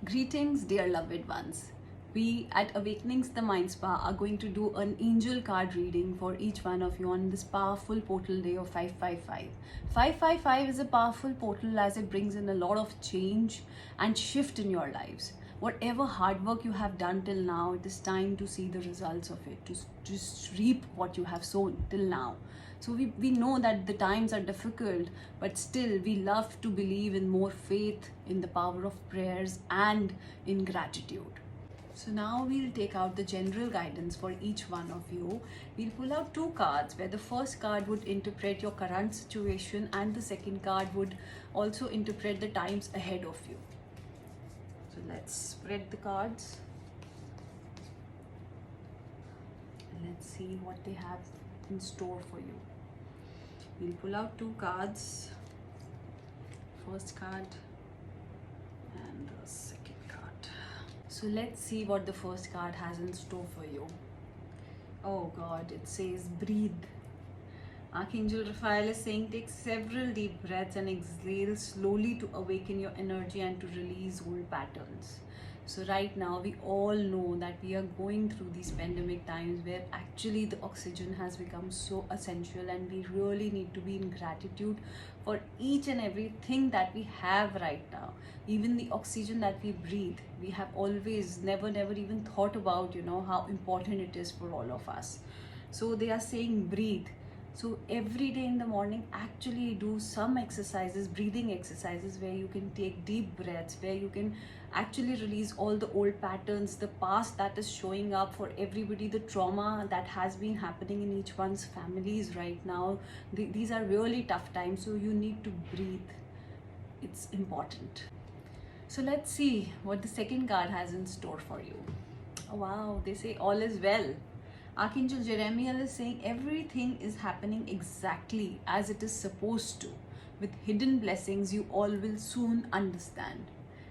Greetings, dear loved ones. We at Awakenings the Mind Spa are going to do an angel card reading for each one of you on this powerful portal day of 555. 555 is a powerful portal as it brings in a lot of change and shift in your lives. Whatever hard work you have done till now, it is time to see the results of it, to just reap what you have sown till now. So we know that the times are difficult, but still we love to believe in more faith, in the power of prayers, and in gratitude. So now we'll take out the general guidance for each one of you. We'll pull out two cards where the first card would interpret your current situation and the second card would also interpret the times ahead of you. So let's spread the cards. And let's see what they have in store for you. We'll pull out two cards. First card and the second card. So let's see what the first card has in store for you. Oh God, it says breathe. Archangel Raphael is saying take several deep breaths and exhale slowly to awaken your energy and to release old patterns. So right now we all know that we are going through these pandemic times where actually the oxygen has become so essential, and we really need to be in gratitude for each and everything that we have right now. Even the oxygen that we breathe, we have always never even thought about, how important it is for all of us. So they are saying breathe. So every day in the morning, actually do some exercises, breathing exercises, where you can take deep breaths, where you can actually release all the old patterns, the past that is showing up for everybody, the trauma that has been happening in each one's families right now. These are really tough times, so you need to breathe. It's important. So let's see what the second card has in store for you. Oh wow, they say all is well. Archangel Jeremiah is saying everything is happening exactly as it is supposed to. With hidden blessings, you all will soon understand.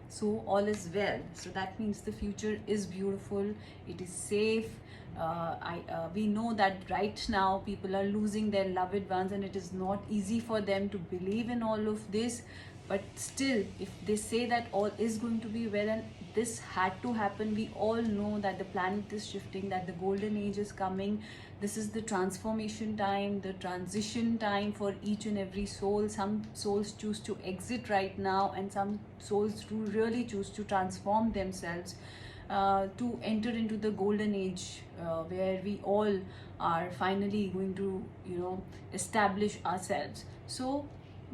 So all is well. So that means the future is beautiful. It is safe. We know that right now people are losing their loved ones, and it is not easy for them to believe in all of this. But still, if they say that all is going to be well and this had to happen, we all know that the planet is shifting, that the golden age is coming. This is the transformation time, the transition time for each and every soul. Some souls choose to exit right now, and some souls do really choose to transform themselves to enter into the golden age where we all are finally going to, establish ourselves. So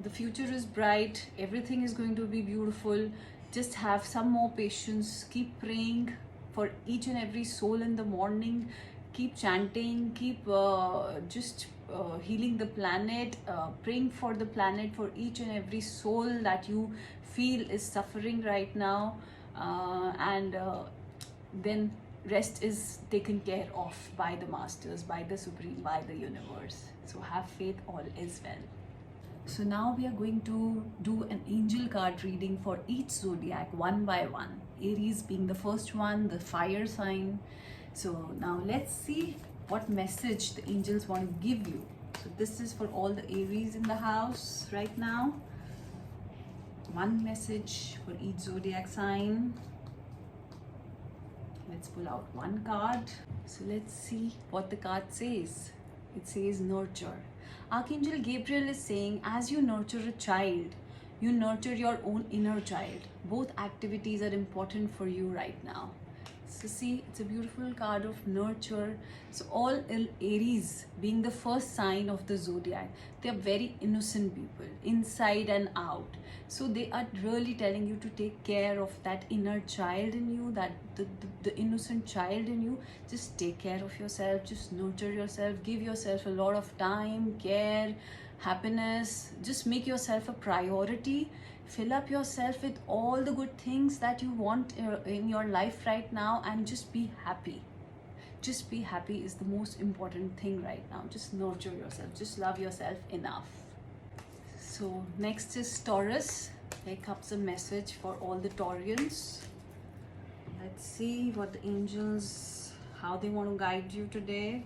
the future is bright, everything is going to be beautiful. Just have some more patience, keep praying for each and every soul in the morning, keep chanting, keep healing the planet, praying for the planet, for each and every soul that you feel is suffering right now, and then rest is taken care of by the masters, by the supreme, by the universe. So have faith, all is well. So now we are going to do an angel card reading for each zodiac one by one. Aries being the first one, the fire sign. So now let's see what message the angels want to give you. So this is for all the Aries in the house right now. One message for each zodiac sign. Let's pull out one card. So let's see what the card says. It says nurture. Archangel Gabriel is saying, as you nurture a child, you nurture your own inner child. Both activities are important for you right now. So see, it's a beautiful card of nurture. So all Aries being the first sign of the zodiac, they are very innocent people, inside and out. So they are really telling you to take care of that inner child in you, that the innocent child in you. Just take care of yourself, just nurture yourself, give yourself a lot of time, care, happiness. Just make yourself a priority. Fill up yourself with all the good things that you want in your life right now, and just be happy. Just be happy is the most important thing right now. Just nurture yourself, just love yourself enough. So next is Taurus. Here comes a message for all the Taurians. Let's see what the angels, how they want to guide you today.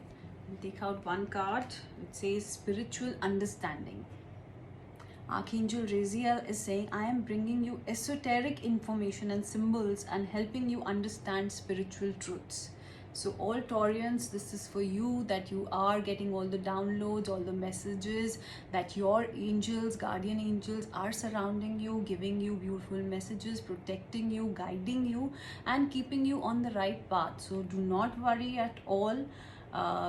Take out one card. It says spiritual understanding. Archangel Raziel is saying, I am bringing you esoteric information and symbols and helping you understand spiritual truths. So all Taurians, this is for you, that you are getting all the downloads, all the messages, that your angels, guardian angels are surrounding you, giving you beautiful messages, protecting you, guiding you, and keeping you on the right path. So do not worry at all.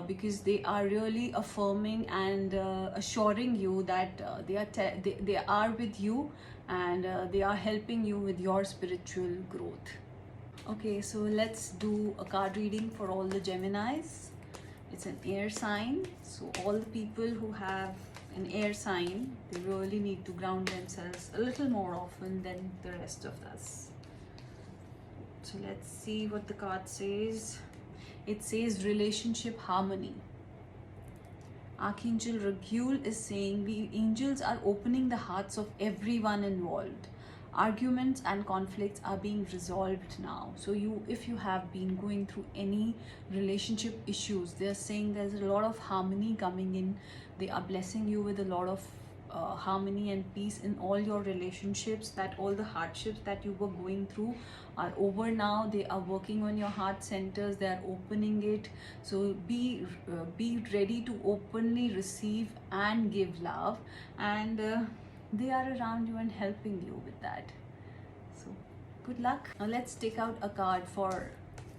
Because they are really affirming and assuring you that they are with you, and they are helping you with your spiritual growth. Okay, so let's do a card reading for all the Geminis. It's an air sign, so all the people who have an air sign, they really need to ground themselves a little more often than the rest of us. So let's see what the card says. It says relationship harmony. Archangel Raguel is saying the angels are opening the hearts of everyone involved. Arguments and conflicts are being resolved now. So if you have been going through any relationship issues, they're saying there's a lot of harmony coming in. They are blessing you with a lot of harmony and peace in all your relationships, that all the hardships that you were going through are over now. They are working on your heart centers, they are opening it. So be ready to openly receive and give love, and they are around you and helping you with that. So good luck. Now let's take out a card for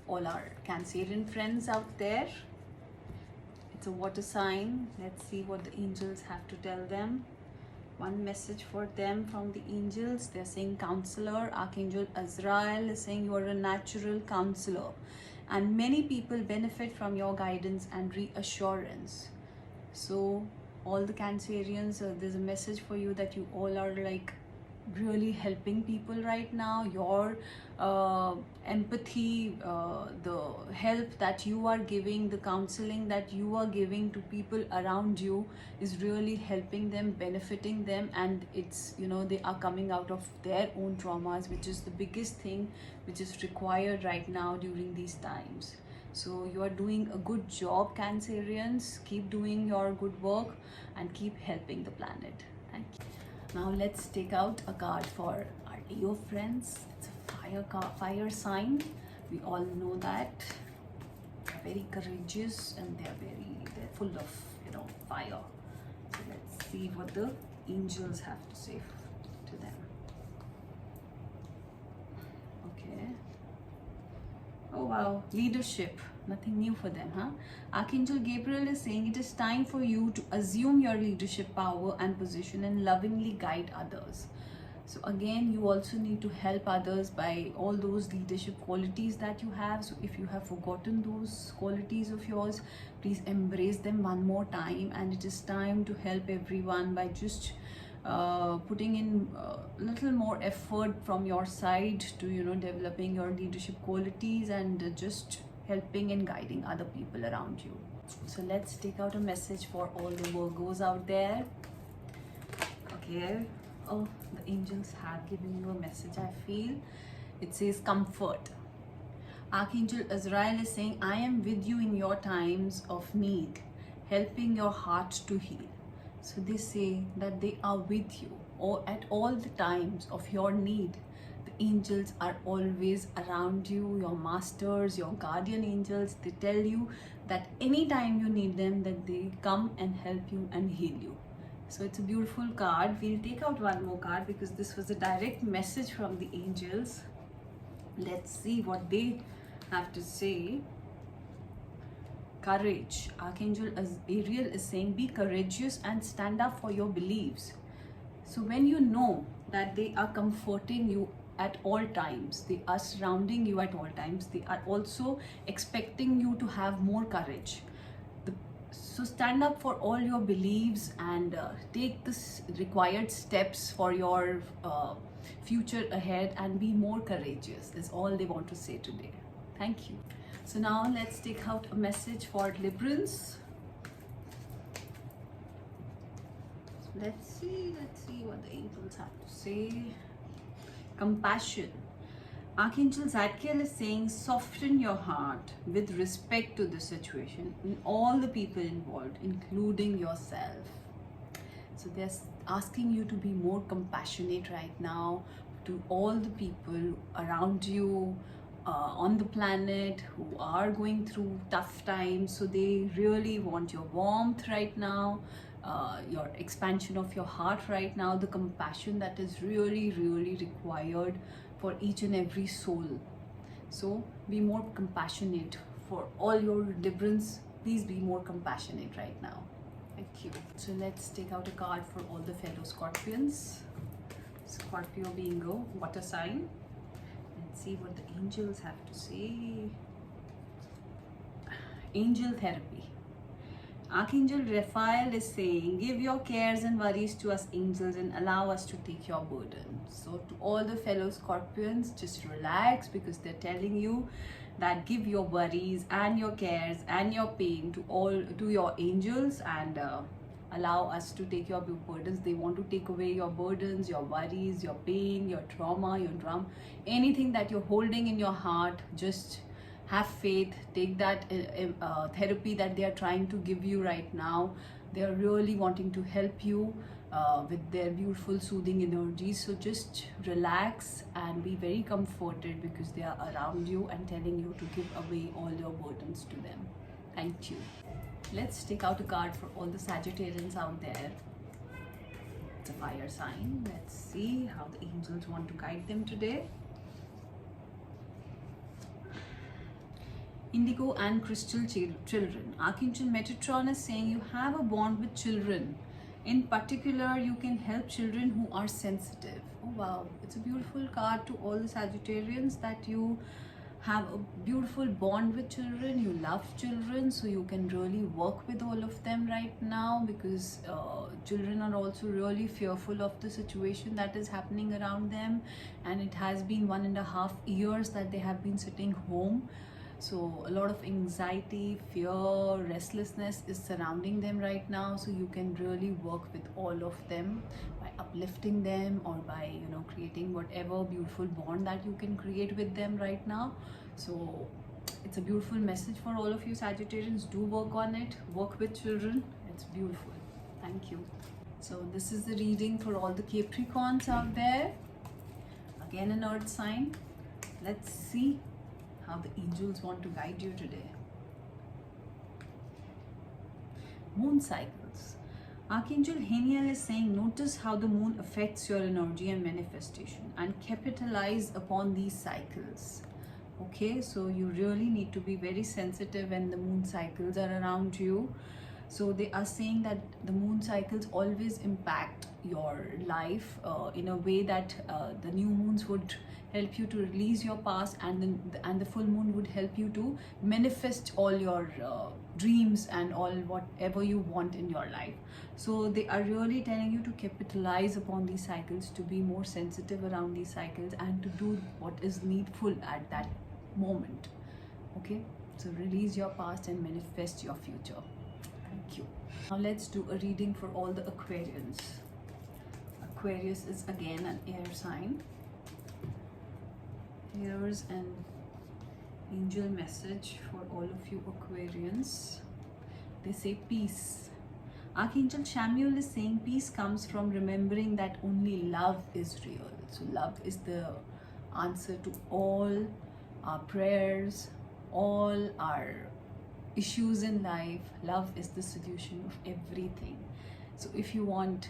all our Cancerian friends out there. It's a water sign. Let's see what the angels have to tell them. One message for them from the angels. They're saying counselor. Archangel Azrael is saying you are a natural counselor, and many people benefit from your guidance and reassurance. So all the Cancerians, there's a message for you that you all are like really helping people right now. Your empathy, the help that you are giving, the counseling that you are giving to people around you is really helping them, benefiting them, and it's, you know, they are coming out of their own traumas, which is the biggest thing which is required right now during these times. So you are doing a good job, Cancerians. Keep doing your good work and keep helping the planet. Thank you. Now let's take out a card for our Leo friends. It's a fire sign. We all know that. They're very courageous and they're full of, you know, fire. So let's see what the angels have to say to them. Okay. Oh wow, leadership. Nothing new for them, huh? Archangel Gabriel is saying it is time for you to assume your leadership power and position and lovingly guide others. So again, you also need to help others by all those leadership qualities that you have. So if you have forgotten those qualities of yours, please embrace them one more time. And it is time to help everyone by just putting in a little more effort from your side to, you know, developing your leadership qualities and just helping and guiding other people around you. So let's take out a message for all the Virgos out there. Okay. Oh, the angels have given you a message, I feel. It says comfort. Archangel Azrael is saying, I am with you in your times of need, helping your heart to heal. So they say that they are with you, or at all the times of your need. The angels are always around you, your masters, your guardian angels. They tell you that anytime you need them, that they come and help you and heal you. So it's a beautiful card. We'll take out one more card because this was a direct message from the angels. Let's see what they have to say. Courage. Archangel Ariel is saying, be courageous and stand up for your beliefs. So when you know that they are comforting you at all times, they are surrounding you at all times, they are also expecting you to have more courage. So stand up for all your beliefs and take the required steps for your future ahead and be more courageous is all they want to say today. Thank you. So now let's take out a message for Librans. Let's see what the angels have to say. Compassion. Archangel Zadkiel is saying, soften your heart with respect to the situation and all the people involved, including yourself. So asking you to be more compassionate right now to all the people around you on the planet who are going through tough times. So they really want your warmth right now, your expansion of your heart right now, the compassion that is really, really required for each and every soul. So be more compassionate for all your deliverance. Please be more compassionate right now. Thank you. So let's take out a card for all the fellow Scorpions. Scorpio being a water sign. Let's see what the angels have to say. Angel therapy. Archangel Raphael is saying, give your cares and worries to us angels and allow us to take your burden. So to all the fellow Scorpions, just relax, because they're telling you that give your worries and your cares and your pain to your angels, and allow us to take your burdens. They want to take away your burdens, your worries, your pain, your trauma, your drum, anything that you're holding in your heart. Just have faith, take that therapy that they are trying to give you right now. They are really wanting to help you with their beautiful soothing energies. So just relax and be very comforted, because they are around you and telling you to give away all your burdens to them. Thank you. Let's take out a card for all the Sagittarians out there. It's a fire sign. Let's see how the angels want to guide them today. Indigo and crystal children. Archangel Metatron is saying you have a bond with children. In particular, you can help children who are sensitive. Oh wow, it's a beautiful card to all the Sagittarians, that you have a beautiful bond with children, you love children, so you can really work with all of them right now, because children are also really fearful of the situation that is happening around them, and it has been 1.5 years that they have been sitting home. So a lot of anxiety, fear, restlessness is surrounding them right now. So you can really work with all of them by uplifting them, or by creating whatever beautiful bond that you can create with them right now. So it's a beautiful message for all of you Sagittarians. Do work on it, work with children. It's beautiful. Thank you. So this is the reading for all the Capricorns out there. Again, an earth sign. Let's see how the angels want to guide you today. Moon cycles. Archangel Haniel is saying, notice how the moon affects your energy and manifestation, and capitalize upon these cycles. Okay, so you really need to be very sensitive when the moon cycles are around you. So they are saying that the moon cycles always impact your life in a way that the new moons would help you to release your past, and the full moon would help you to manifest all your dreams and all whatever you want in your life. So they are really telling you to capitalize upon these cycles, to be more sensitive around these cycles, and to do what is needful at that moment. Okay, so release your past and manifest your future. Thank you. Now let's do a reading for all the Aquarians. Aquarius is again an air sign. Here's an angel message for all of you Aquarians. They say peace. Archangel Chamuel is saying peace comes from remembering that only love is real. So love is the answer to all our prayers, all our issues in life. Love is the solution of everything. So if you want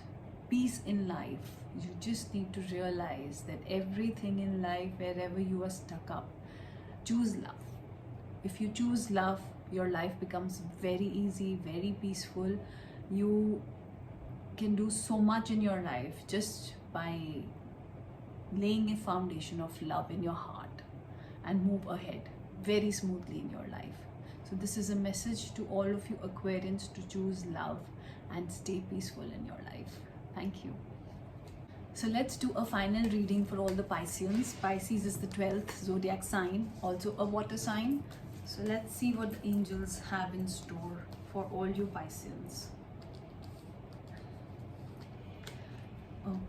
peace in life, you just need to realize that everything in life, wherever you are stuck up, choose love. If you choose love, your life becomes very easy, very peaceful. You can do so much in your life just by laying a foundation of love in your heart, and move ahead very smoothly in your life. So this is a message to all of you Aquarians to choose love and stay peaceful in your life. Thank you. So let's do a final reading for all the Pisceans. Pisces is the 12th zodiac sign, also a water sign. So let's see what the angels have in store for all you Pisceans.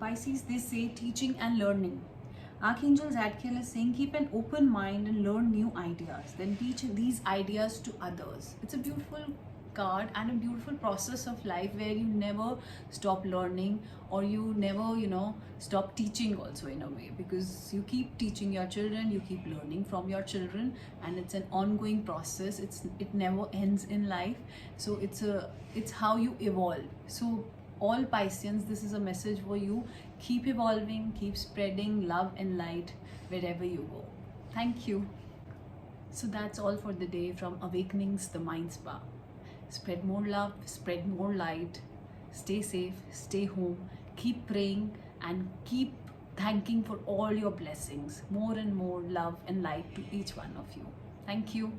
Pisces, they say teaching and learning. Archangel Zadkiel is saying keep an open mind and learn new ideas, then teach these ideas to others. It's a beautiful card and a beautiful process of life where you never stop learning, or you never, you know, stop teaching also in a way, because you keep teaching your children, you keep learning from your children, and it's an ongoing process. It never ends in life. So it's how you evolve. So all Pisceans, this is a message for you. Keep evolving, keep spreading love and light wherever you go. Thank you. So that's all for the day from Awakenings the Mind Spa. Spread more love, spread more light, stay safe, stay home, keep praying, and keep thanking for all your blessings. More and more love and light to each one of you. Thank you.